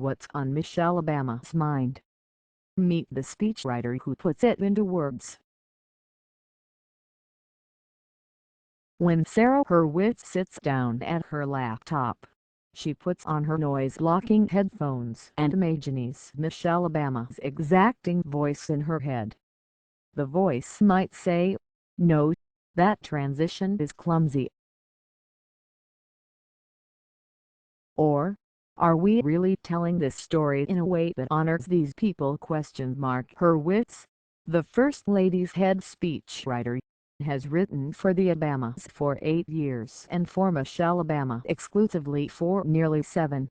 What's on Michelle Obama's mind? Meet the speechwriter who puts it into words. When Sarah Hurwitz sits down at her laptop, she puts on her noise-blocking headphones and imagines Michelle Obama's exacting voice in her head. The voice might say, "No, that transition is clumsy." Or, "Are we really telling this story in a way that honors these people?" Hurwitz, the First Lady's head speechwriter, has written for the Obamas for 8 years and for Michelle Obama exclusively for nearly 7.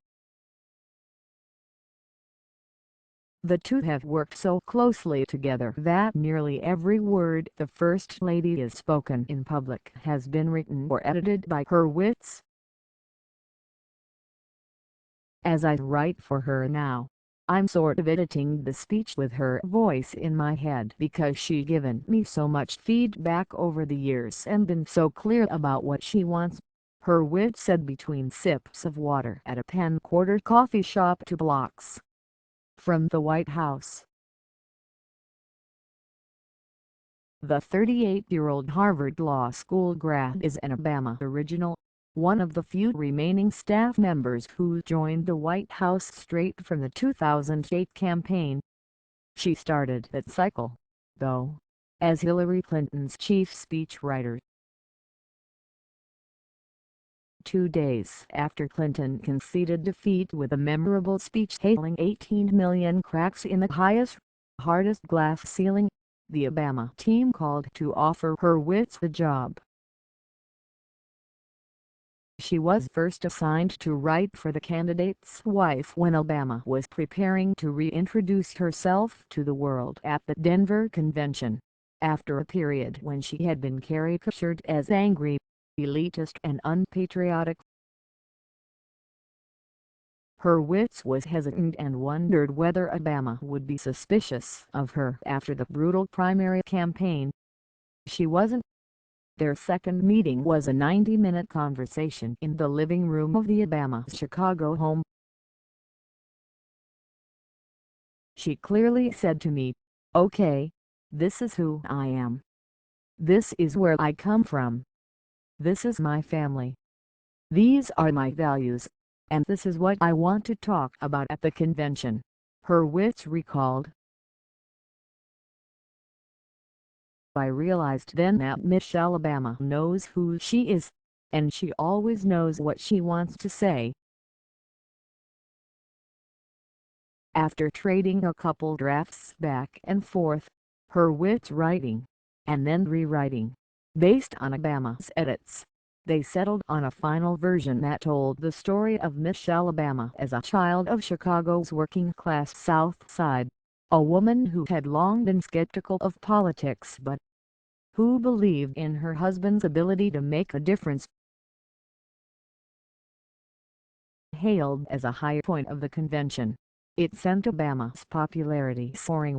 The two have worked so closely together that nearly every word the First Lady has spoken in public has been written or edited by Hurwitz. As I write for her now, I'm sort of editing the speech with her voice in my head because she's given me so much feedback over the years and been so clear about what she wants, Hurwitz said between sips of water at a Penn Quarter coffee shop 2 blocks from the White House. The 38-year-old Harvard Law School grad is an Obama original, one of the few remaining staff members who joined the White House straight from the 2008 campaign. She started that cycle, though, as Hillary Clinton's chief speechwriter. 2 days after Clinton conceded defeat with a memorable speech hailing 18 million cracks in the highest, hardest glass ceiling, the Obama team called to offer Hurwitz the job. She was first assigned to write for the candidate's wife when Obama was preparing to reintroduce herself to the world at the Denver convention, after a period when she had been caricatured as angry, elitist and unpatriotic. Hurwitz was hesitant and wondered whether Obama would be suspicious of her after the brutal primary campaign. She wasn't. Their second meeting was a 90-minute conversation in the living room of the Obama's Chicago home. She clearly said to me, "Okay, this is who I am. This is where I come from. This is my family. These are my values, and this is what I want to talk about at the convention," Hurwitz recalled. "I realized then that Michelle Obama knows who she is, and she always knows what she wants to say." After trading a couple drafts back and forth, Hurwitz writing, and then rewriting, based on Obama's edits, they settled on a final version that told the story of Michelle Obama as a child of Chicago's working-class South Side, a woman who had long been skeptical of politics but who believed in her husband's ability to make a difference. Hailed as a high point of the convention, it sent Obama's popularity soaring.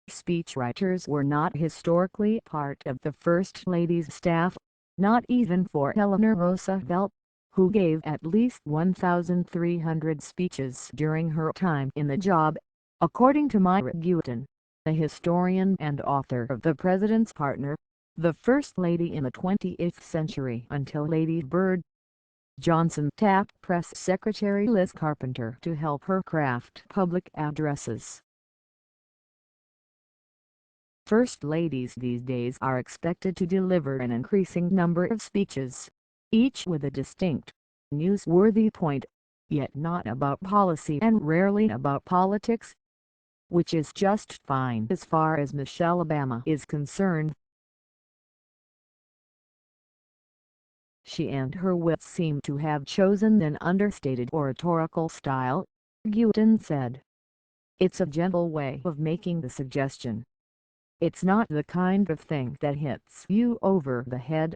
Speechwriters were not historically part of the First Lady's staff, not even for Eleanor Roosevelt, who gave at least 1,300 speeches during her time in the job, according to Myra Gutin, a historian and author of The President's Partner, the First Lady in the 20th Century until Lady Bird. Johnson tapped Press Secretary Liz Carpenter to help her craft public addresses. First ladies these days are expected to deliver an increasing number of speeches, each with a distinct, newsworthy point, yet not about policy and rarely about politics, which is just fine as far as Michelle Obama is concerned. She and Hurwitz seem to have chosen an understated oratorical style, Gutin said. "It's a gentle way of making the suggestion. It's not the kind of thing that hits you over the head."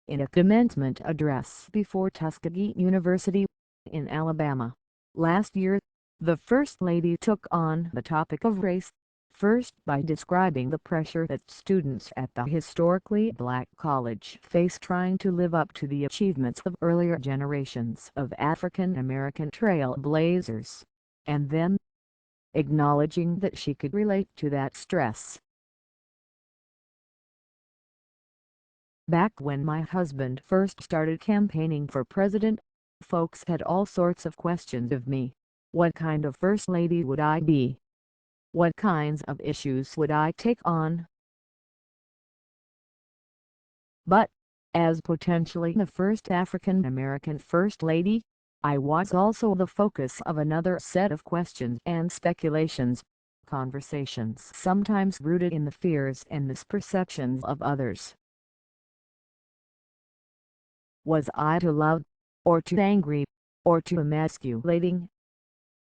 In a commencement address before Tuskegee University, in Alabama, last year, the First Lady took on the topic of race, First, by describing the pressure that students at the historically black college face trying to live up to the achievements of earlier generations of African American trailblazers, and then acknowledging that she could relate to that stress. Back when my husband first started campaigning for president, folks had all sorts of questions of me. What kind of first lady would I be? What kinds of issues would I take on? But, as potentially the first African American first lady, I was also the focus of another set of questions and speculations, conversations sometimes rooted in the fears and misperceptions of others. Was I too loud, or too angry, or too emasculating?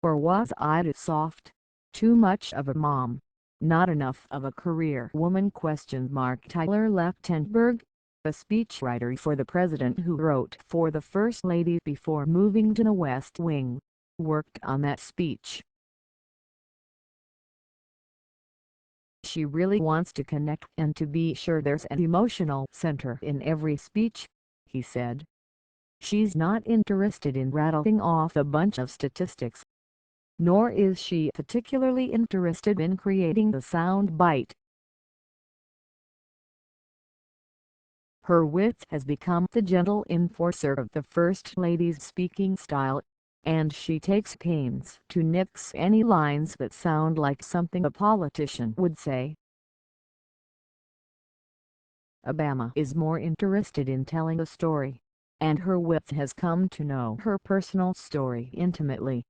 Or was I too soft, too much of a mom, not enough of a career woman? Tyler Lechtenberg, a speechwriter for the president who wrote for the First Lady before moving to the West Wing, worked on that speech. She really wants to connect and to be sure there's an emotional center in every speech, he said. She's not interested in rattling off a bunch of statistics. Nor is she particularly interested in creating the sound bite. Hurwitz has become the gentle enforcer of the First Lady's speaking style, and she takes pains to nix any lines that sound like something a politician would say. Obama is more interested in telling a story, and Hurwitz has come to know her personal story intimately.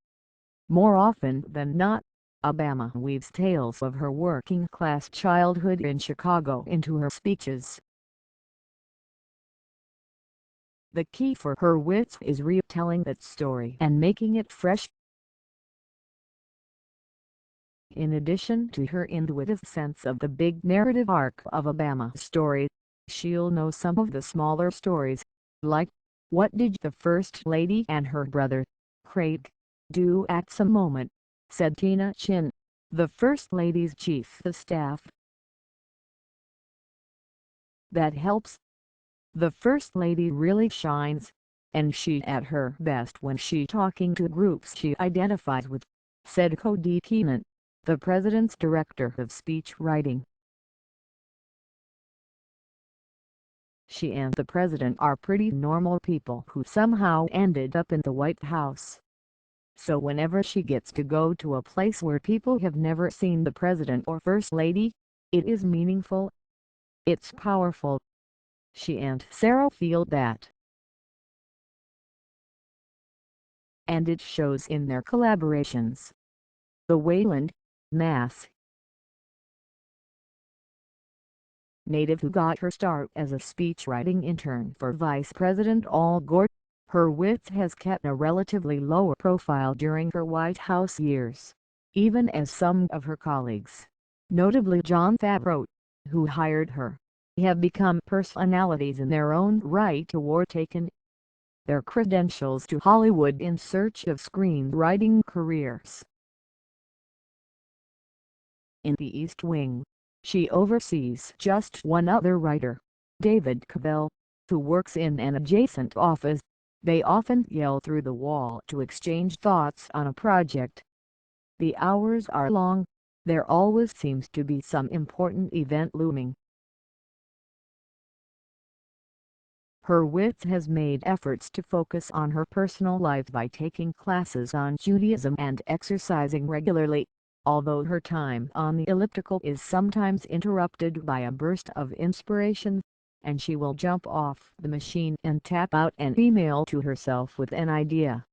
More often than not, Obama weaves tales of her working-class childhood in Chicago into her speeches. The key for Hurwitz is retelling that story and making it fresh. In addition to her intuitive sense of the big narrative arc of Obama's story, she'll know some of the smaller stories, like, what did the First Lady and her brother, Craig, do at some moment, said Tina Chin, the First Lady's chief of staff. That helps. The First Lady really shines, and she's at her best when she's talking to groups she identifies with, said Cody Keenan, the president's director of speech writing. She and the president are pretty normal people who somehow ended up in the White House. So whenever she gets to go to a place where people have never seen the president or first lady, it is meaningful. It's powerful. She and Sarah feel that. And it shows in their collaborations. The Wayland, Mass. native who got her start as a speechwriting intern for Vice President Al Gore, Hurwitz has kept a relatively low profile during her White House years, even as some of her colleagues, notably Jon Favreau, who hired her, have become personalities in their own right or taken their credentials to Hollywood in search of screenwriting careers. In the East Wing, she oversees just one other writer, David Cavell, who works in an adjacent office. They often yell through the wall to exchange thoughts on a project. The hours are long. There always seems to be some important event looming. Hurwitz has made efforts to focus on her personal life by taking classes on Judaism and exercising regularly, although her time on the elliptical is sometimes interrupted by a burst of inspiration, and she will jump off the machine and tap out an email to herself with an idea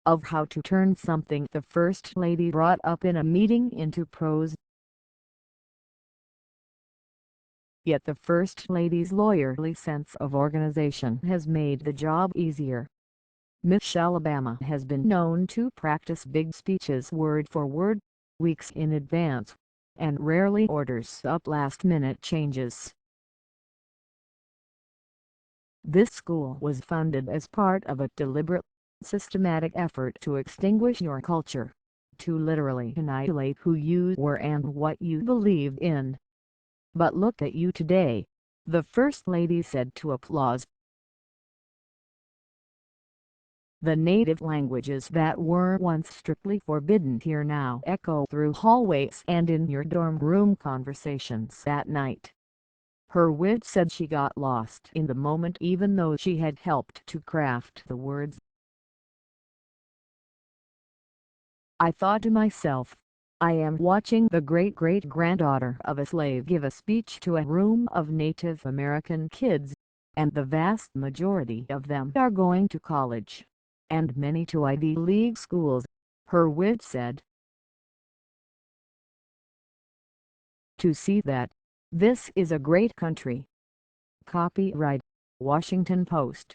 of how to turn something the First Lady brought up in a meeting into prose. Yet the First Lady's lawyerly sense of organization has made the job easier. Michelle Obama has been known to practice big speeches word for word, weeks in advance, and rarely orders up last-minute changes. This school was funded as part of a deliberate, systematic effort to extinguish your culture, to literally annihilate who you were and what you believed in. But look at you today, the First Lady said to applause. The native languages that were once strictly forbidden here now echo through hallways and in your dorm room conversations that night. Hurwitz said she got lost in the moment even though she had helped to craft the words. I thought to myself, I am watching the great-great-granddaughter of a slave give a speech to a room of Native American kids, and the vast majority of them are going to college, and many to Ivy League schools, Hurwitz said. To see that, this is a great country. Copyright, Washington Post.